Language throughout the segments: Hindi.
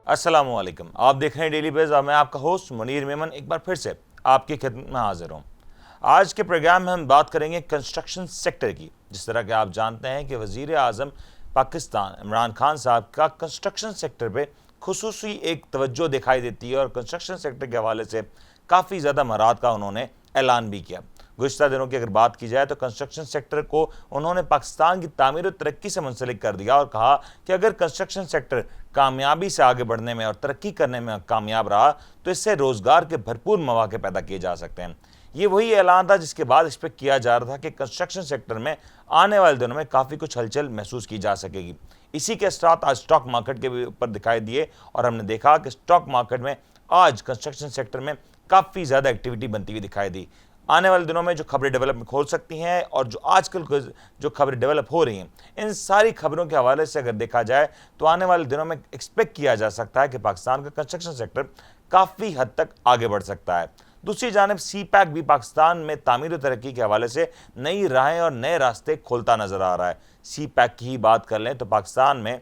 अस्सलामुअलैकुम। आप देख रहे हैं डेली बेज और मैं आपका होस्ट मुनीर मेमन एक बार फिर से आपकी खिदमत में हाजिर हूँ। आज के प्रोग्राम में हम बात करेंगे कंस्ट्रक्शन सेक्टर की। जिस तरह के आप जानते हैं कि वज़ीर आज़म पाकिस्तान इमरान खान साहब का कंस्ट्रक्शन सेक्टर पे खुसूसी एक तवज्जो दिखाई देती है और कंस्ट्रक्शन सेक्टर के हवाले से काफ़ी ज़्यादा मराद का उन्होंने ऐलान भी किया। गुज़श्ता दिनों की अगर बात की जाए तो कंस्ट्रक्शन सेक्टर को उन्होंने पाकिस्तान की तामीर और तरक्की से मुंसलिक कर दिया और कहा कि अगर कंस्ट्रक्शन सेक्टर कामयाबी से आगे बढ़ने में और तरक्की करने में कामयाब रहा तो इससे रोज़गार के भरपूर मौके पैदा किए जा सकते हैं। ये वही ऐलान था जिसके बाद इस पर किया जा रहा था कि कंस्ट्रक्शन सेक्टर में आने वाले दिनों में काफ़ी कुछ हलचल महसूस की जा सकेगी। इसी के साथ आज स्टॉक मार्केट के भी ऊपर दिखाई दिए और हमने देखा कि स्टॉक मार्केट में आज कंस्ट्रक्शन सेक्टर में काफ़ी ज़्यादा एक्टिविटी बनती हुई दिखाई दी। आने वाले दिनों में जो खबरें डेवलप हो सकती हैं और जो आजकल जो खबरें डेवलप हो रही हैं, इन सारी खबरों के हवाले से अगर देखा जाए तो आने वाले दिनों में एक्सपेक्ट किया जा सकता है कि पाकिस्तान का कंस्ट्रक्शन सेक्टर काफ़ी हद तक आगे बढ़ सकता है। दूसरी जानब सी पैक भी पाकिस्तान में तामीर और तरक्की के हवाले से नई राहें और नए रास्ते खोलता नजर आ रहा है। सी पैक की ही बात कर लें तो पाकिस्तान में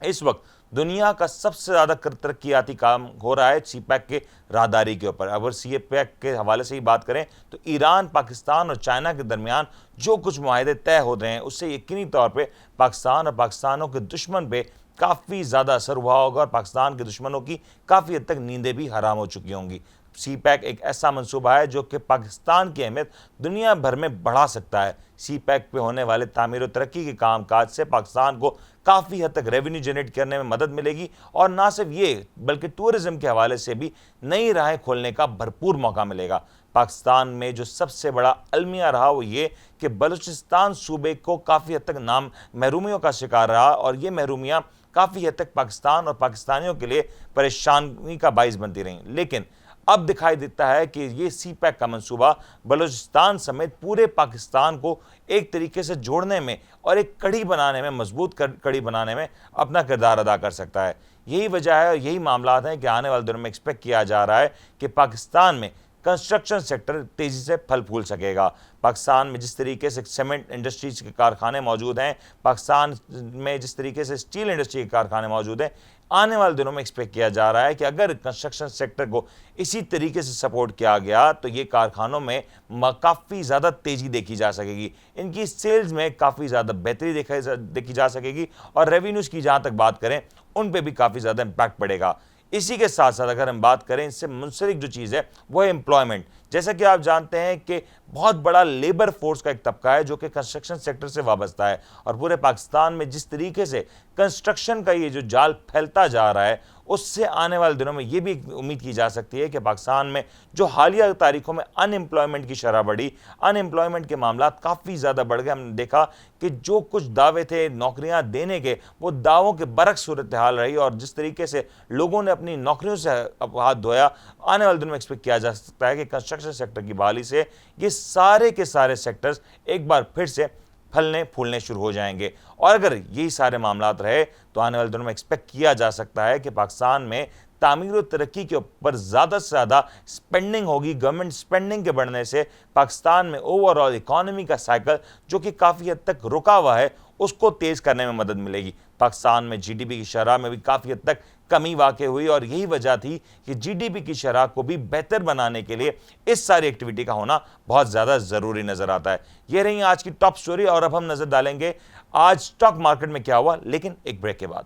इस वक्त दुनिया का सबसे ज़्यादा तरक्याती काम हो रहा है सी पैक के राहदारी के ऊपर। अगर सी पैक के हवाले से ही बात करें तो ईरान, पाकिस्तान और चाइना के दरमियान जो कुछ मुआहदे तय हो रहे हैं उससे यकीनी तौर पे पाकिस्तान और पाकिस्तानों के दुश्मन पे काफ़ी ज़्यादा असर हुआ होगा और पाकिस्तान के दुश्मनों की काफ़ी हद तक नींदें भी हराम हो चुकी होंगी। सी पैक एक ऐसा मनसूबा है जो कि पाकिस्तान की अहमियत दुनिया भर में बढ़ा सकता है। सी पैक पे होने वाले तामीर और तरक्की के काम काज से पाकिस्तान को काफ़ी हद तक रेवेन्यू जनरेट करने में मदद मिलेगी और ना सिर्फ ये बल्कि टूरिज्म के हवाले से भी नई राहें खोलने का भरपूर मौका मिलेगा। पाकिस्तान में जो सबसे बड़ा अलमिया रहा वो ये कि बलूचिस्तान सूबे को काफ़ी हद तक नाम महरूमियों का शिकार रहा और ये महरूमियाँ काफ़ी हद तक पाकिस्तान और पाकिस्तानियों के लिए परेशानी का बाइस बनती रहीं। लेकिन अब दिखाई देता है कि ये सी पैक का मंसूबा बलूचिस्तान समेत पूरे पाकिस्तान को एक तरीके से जोड़ने में और एक कड़ी बनाने में, मजबूत कड़ी बनाने में अपना किरदार अदा कर सकता है। यही वजह है और यही मामला हैं कि आने वाले दिनों में एक्सपेक्ट किया जा रहा है कि पाकिस्तान में कंस्ट्रक्शन सेक्टर तेज़ी से फल फूल सकेगा। पाकिस्तान में जिस तरीके से सीमेंट इंडस्ट्रीज के कारखाने मौजूद हैं, पाकिस्तान में जिस तरीके से स्टील इंडस्ट्री के कारखाने मौजूद हैं, आने वाले दिनों में एक्सपेक्ट किया जा रहा है कि अगर कंस्ट्रक्शन सेक्टर को इसी तरीके से सपोर्ट किया गया तो ये कारखानों में काफ़ी ज़्यादा तेज़ी देखी जा सकेगी, इनकी सेल्स में काफ़ी ज़्यादा बेहतरी देखी जा सकेगी और रेवेन्यूज़ की जहाँ तक बात करें उन पर भी काफ़ी ज़्यादा इम्पैक्ट पड़ेगा। इसी के साथ साथ अगर हम बात करें इससे मुंसलिक जो चीज़ है वो है एम्प्लॉयमेंट। जैसा कि आप जानते हैं कि बहुत बड़ा लेबर फोर्स का एक तबका है जो कि कंस्ट्रक्शन सेक्टर से वाबस्ता है और पूरे पाकिस्तान में जिस तरीके से कंस्ट्रक्शन का ये जो जाल फैलता जा रहा है उससे आने वाले दिनों में ये भी उम्मीद की जा सकती है कि पाकिस्तान में जो हालिया तारीखों में अनएम्प्लॉयमेंट की शरह बढ़ी, अनएम्प्लॉयमेंट के मामला काफ़ी ज़्यादा बढ़ गए। हमने देखा कि जो कुछ दावे थे नौकरियां देने के वो दावों के बरक्स सूरत हाल रही और जिस तरीके से लोगों ने अपनी नौकरियों से हाथ धोया, आने वाले दिनों में एक्सपेक्ट किया जा सकता है कि कंस्ट्रक्शन सेक्टर की बहाली से ये सारे के सारे सेक्टर्स एक बार फिर से फलने फूलने शुरू हो जाएंगे। और अगर यही सारे मामलात रहे तो आने वाले दिनों में एक्सपेक्ट किया जा सकता है कि पाकिस्तान में तामीर और तरक्की के ऊपर ज़्यादा से ज़्यादा स्पेंडिंग होगी। गवर्नमेंट स्पेंडिंग के बढ़ने से पाकिस्तान में ओवरऑल इकॉनमी का साइकिल जो कि काफ़ी हद तक रुका हुआ है उसको तेज़ करने में मदद मिलेगी। पाकिस्तान में जीडीपी की शरह में भी काफ़ी हद तक कमी वाक़ हुई और यही वजह थी कि जीडीपी की शरह को भी बेहतर बनाने के लिए इस सारी एक्टिविटी का होना बहुत ज़्यादा ज़रूरी नज़र आता है। ये रही आज की टॉप स्टोरी और अब हम नज़र डालेंगे आज स्टॉक मार्केट में क्या हुआ, लेकिन एक ब्रेक के बाद।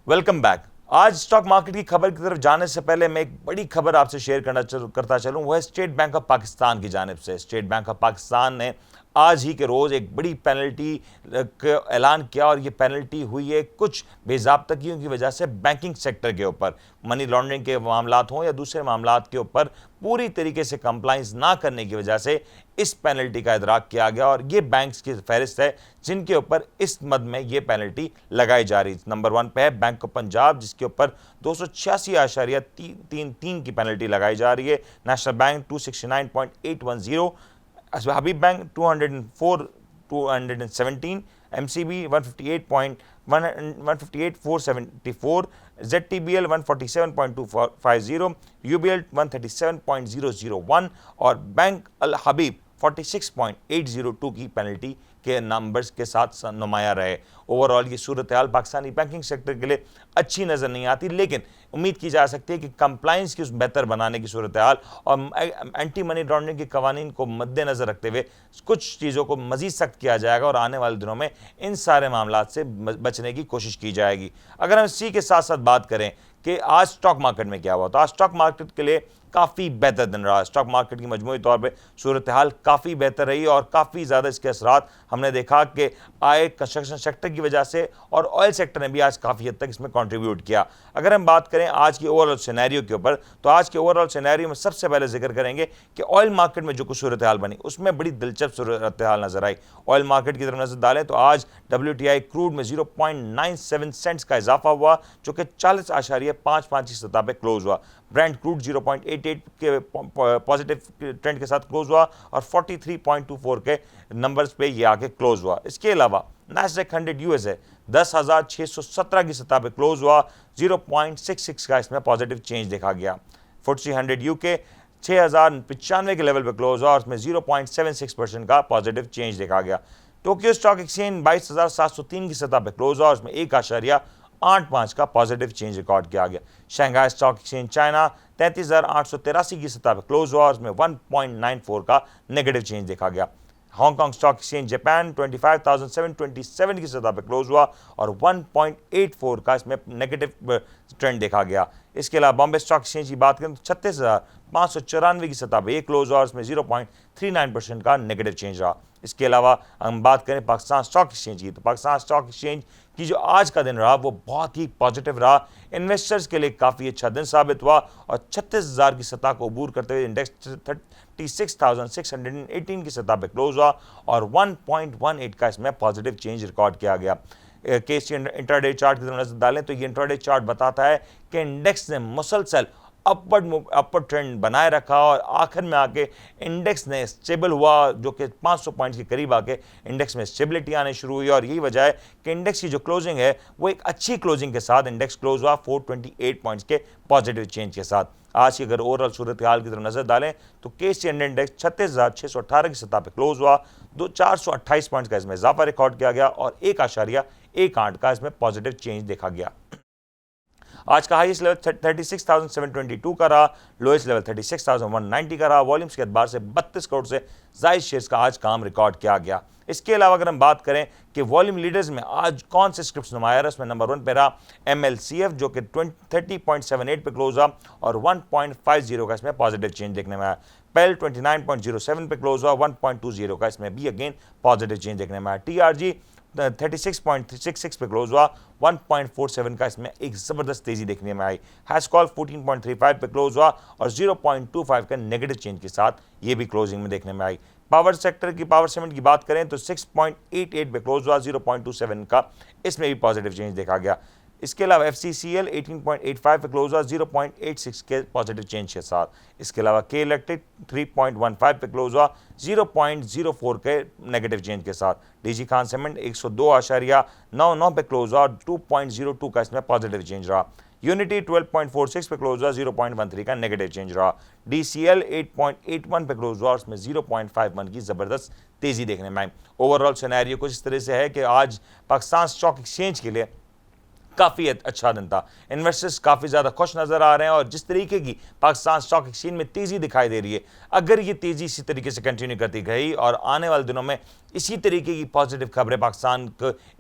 Welcome back. आज स्टॉक मार्केट की खबर की तरफ जाने से पहले मैं एक बड़ी खबर आपसे शेयर करता चलूं, वह है स्टेट बैंक ऑफ पाकिस्तान की जानिब से। स्टेट बैंक ऑफ पाकिस्तान ने आज ही के रोज एक बड़ी पेनल्टी का ऐलान किया और ये पेनल्टी हुई है कुछ बेज़ाब्तगियों की वजह से बैंकिंग सेक्टर के ऊपर। मनी लॉन्ड्रिंग के मामलात हों या दूसरे मामलात के ऊपर पूरी तरीके से कंप्लाइंस ना करने की वजह से इस पेनल्टी का इदराक किया गया और ये बैंक्स की फहरिस्त है जिनके ऊपर इस मद में ये पेनल्टी लगाई जा रही। नंबर 1 पे है बैंक ऑफ पंजाब, जिसके ऊपर 286.33 की पेनल्टी लगाई जा रही है। नेशनल बैंक 269.810, हबीब बैंक 204.217, MCB 158.474, ZTBL 147.250, UBL 137.001 और बैंक अल हबीब 46.802 की पेनल्टी के नंबर्स के साथ नुमाया रहे। ओवरऑल ये सूरत हाल पाकिस्तानी बैंकिंग सेक्टर के लिए अच्छी नज़र नहीं आती, लेकिन उम्मीद की जा सकती है कि कंप्लाइंस की बेहतर बनाने की सूरत हाल और एंटी मनी लॉन्ड्रिंग के कवानीन को मद्देनजर रखते हुए कुछ चीज़ों को मजीद सख्त किया जाएगा और आने वाले दिनों में इन सारे मामलात से बचने की कोशिश की जाएगी। अगर हम इसी के साथ साथ बात करें कि आज स्टॉक मार्केट में क्या हुआ, तो आज स्टॉक मार्केट के लिए काफ़ी बेहतर दिन रहा। स्टॉक मार्केट की मजमूई तौर पे सूरत हाल काफ़ी बेहतर रही और काफ़ी ज़्यादा इसके असरात हमने देखा कि आए कंस्ट्रक्शन सेक्टर की वजह से और ऑयल सेक्टर ने भी आज काफ़ी हद तक इसमें कंट्रीब्यूट किया। अगर हम बात करें आज की ओवरऑल सिनेरियो के ऊपर, तो आज के ओवरऑल सिनेरियो में सबसे पहले जिक्र करेंगे कि ऑयल मार्केट में जो कुछ सूरत हाल बनी उसमें बड़ी दिलचस्प सूरत हाल नजर आई। ऑयल मार्केट की तरफ नजर डालें तो आज WTI क्रूड में 0.97 सेंट्स का इजाफा हुआ, जो कि 40.55 की सतह पर क्लोज हुआ। ब्रेंट क्रूड 0.88 के पॉजिटिव ट्रेंड के साथ क्लोज हुआ और 43.24 के नंबर्स पे ये आके क्लोज हुआ। इसके अलावा नैस्डैक 100 USA 10,617 की सतह पे क्लोज हुआ, 0.66 का इसमें पॉजिटिव चेंज देखा गया। FTSE 100 UK 6,095 के लेवल पे क्लोज हुआ और उसमें 0.76% का पॉजिटिव चेंज देखा गया। टोक्यो स्टॉक एक्सचेंज 22,703 की सतह पे क्लोज हुआ और उसमें 1.85 का पॉजिटिव चेंज रिकॉर्ड किया गया। शंघाई स्टॉक एक्सचेंज चाइना 33,883 की सतह पर क्लोज हुआ और उसमें 1.94 का नेगेटिव चेंज देखा गया। हांगकांग स्टॉक एक्सचेंज जापान 25,727 की सतह पर क्लोज हुआ और 1.84 का इसमें नेगेटिव ट्रेंड देखा गया। इसके अलावा बॉम्बे स्टॉक एक्सचेंज की बात करें तो 36,594 की सतह पर क्लोज हुआ और इसमें 0.39% का नेगेटिव चेंज रहा। इसके अलावा हम बात करें पाकिस्तान स्टॉक एक्सचेंज की, तो पाकिस्तान स्टॉक एक्सचेंज की जो आज का दिन रहा वो बहुत ही पॉजिटिव रहा। इन्वेस्टर्स के लिए काफ़ी अच्छा दिन साबित हुआ और 36,000 की सतह को अबूर करते हुए इंडेक्स 36,618 की सतह पर क्लोज हुआ और 1.18 का इसमें पॉजिटिव चेंज रिकॉर्ड किया गया। केसी इंट्राडे चार्ट की तरफ नजर डालें तो ये इंट्राडे चार्ट बताता है कि इंडेक्स ने मुसलसल अपवर्ड ट्रेंड बनाए रखा और आखिर में आके इंडेक्स ने स्टेबल हुआ, जो कि 500 पॉइंट्स के करीब आके इंडेक्स में स्टेबिलिटी आने शुरू हुई और यही वजह है कि इंडेक्स की जो क्लोजिंग है वो एक अच्छी क्लोजिंग के साथ इंडेक्स क्लोज हुआ 428 पॉइंट्स के पॉजिटिव चेंज के साथ। आज की अगर ओवरऑल सूरत हाल की तरफ नजर डालें तो केसी इंडेक्स 36,618 की सतह पर क्लोज हुआ, 428 पॉइंट्स का इसमें इजाफा रिकॉर्ड किया गया और 1.18 का इसमें पॉजिटिव चेंज देखा गया। आज का हाईएस्ट लेवल 36,722 का रहा, लोएस्ट लेवल 36,190 का रहा। वॉल्यूम्स के एतबार से 32 करोड़ से ज़ायद शेयर्स का आज काम रिकॉर्ड किया गया। इसके अलावा अगर हम बात करें कि वॉल्यूम लीडर्स में आज कौन से स्क्रिप्ट्स नुमाया रहा, उसमें नंबर 1 पे रहा MLCF, जो कि 30.78 पे क्लोज हुआ और 1.50 का इसमें पॉजिटिव चेंज देखने में आया। पेल 29.07 पे क्लोज हुआ, 1.20 का इसमें भी अगेन पॉजिटिव चेंज देखने में आया। TRG 36.66 पे क्लोज हुआ, 1.47 का इसमें एक जबरदस्त तेजी देखने में आई। हैशकॉल 14.35 पे क्लोज हुआ और 0.25 का नेगेटिव चेंज के साथ ये भी क्लोजिंग में देखने में आई। पावर सेक्टर की पावर सेगमेंट की बात करें तो 6.88 पे क्लोज हुआ, 0.27 का इसमें भी पॉजिटिव चेंज देखा गया। इसके अलावा FCCL 18.85 पे क्लोज हुआ, 0.86 के पॉजिटिव चेंज के साथ। इसके अलावा के इलेक्ट्रिक 3.15 पे क्लोज हुआ, 0.04 के नेगेटिव चेंज के साथ। डीजी खान सीमेंट 102.99 पे क्लोज हुआ और 2.02 का इसमें पॉजिटिव चेंज रहा। यूनिटी 12.46 पे क्लोज हुआ, 0.13 का नेगेटिव चेंज रहा। DCL 8.81 पे क्लोज हुआ और उसमें 0.51 की जबरदस्त तेजी देखने में आई। ओवरऑल सिनेरियो कुछ इस तरह से है कि आज पाकिस्तान स्टॉक एक्सचेंज के लिए काफ़ी अच्छा दिन था। इन्वेस्टर्स काफ़ी ज़्यादा खुश नज़र आ रहे हैं और जिस तरीके की पाकिस्तान स्टॉक एक्सचेंज में तेज़ी दिखाई दे रही है, अगर ये तेज़ी इसी तरीके से कंटिन्यू करती गई और आने वाले दिनों में इसी तरीके की पॉजिटिव खबरें पाकिस्तान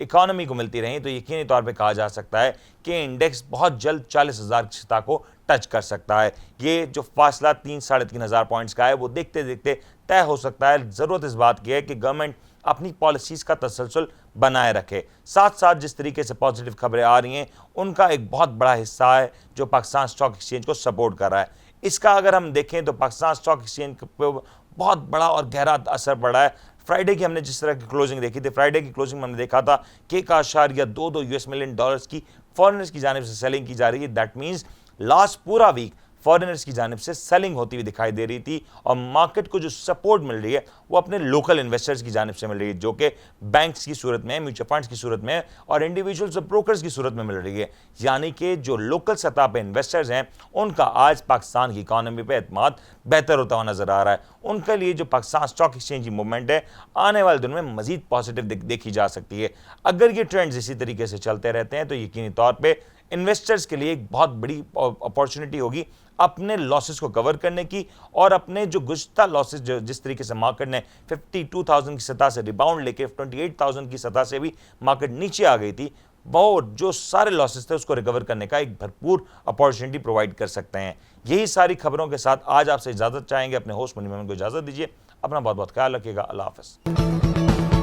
इकॉनमी को मिलती रहीं तो यकीनी तौर पर कहा जा सकता है कि इंडेक्स बहुत जल्द 40,000 की सतह को टच कर सकता है। ये जो फासला 3-3.5 पॉइंट्स का है वो देखते देखते तय हो सकता है। ज़रूरत इस बात की है कि गवर्नमेंट अपनी पॉलिसीज़ का तसलसल बनाए रखे। साथ साथ जिस तरीके से पॉजिटिव खबरें आ रही हैं उनका एक बहुत बड़ा हिस्सा है जो पाकिस्तान स्टॉक एक्सचेंज को सपोर्ट कर रहा है। इसका अगर हम देखें तो पाकिस्तान स्टॉक एक्सचेंज पर बहुत बड़ा और गहरा असर पड़ा है। फ्राइडे की हमने जिस तरह की क्लोजिंग देखी थी, फ्राइडे की क्लोजिंग में हमने देखा था कि $1.2 US मिलियन की फॉरेनर्स की जानिब से सेलिंग की जा रही है। दैट मीन्स लास्ट पूरा वीक फॉरेनर्स की जानिब से सेलिंग होती हुई दिखाई दे रही थी और मार्केट को जो सपोर्ट मिल रही है वो अपने लोकल इन्वेस्टर्स की जानिब से मिल रही है, जो कि बैंक्स की सूरत में, म्यूचुअल फंड्स की सूरत में और इंडिविजुअल्स और ब्रोकर्स की सूरत में मिल रही है। यानी कि जो लोकल सतह पे इन्वेस्टर्स हैं उनका आज पाकिस्तान की इकॉनमी पे एतमाद बेहतर होता हुआ नजर आ रहा है। उनके लिए जो पाकिस्तान स्टॉक एक्सचेंज की मूवमेंट है आने वाले दिनों में मजीद पॉजिटिव देखी जा सकती है। अगर ये ट्रेंड्स इसी तरीके से चलते रहते हैं तो यकीनी तौर पर इन्वेस्टर्स के लिए एक बहुत बड़ी अपॉर्चुनिटी होगी अपने लॉसेस को कवर करने की और अपने जो गुज़श्ता लॉसेस जिस तरीके से मार्केट ने 52,000 की सतह से रिबाउंड लेके 28,000 की सतह से भी मार्केट नीचे आ गई थी, वो जो सारे लॉसेस थे उसको रिकवर करने का एक भरपूर अपॉर्चुनिटी प्रोवाइड कर सकते हैं। यही सारी खबरों के साथ आज आपसे इजाज़त चाहेंगे। अपने होस्ट मुनीर मेमन को इजाज़त दीजिए। अपना बहुत बहुत ख्याल रखिएगा। अल्लाह हाफ़िज़।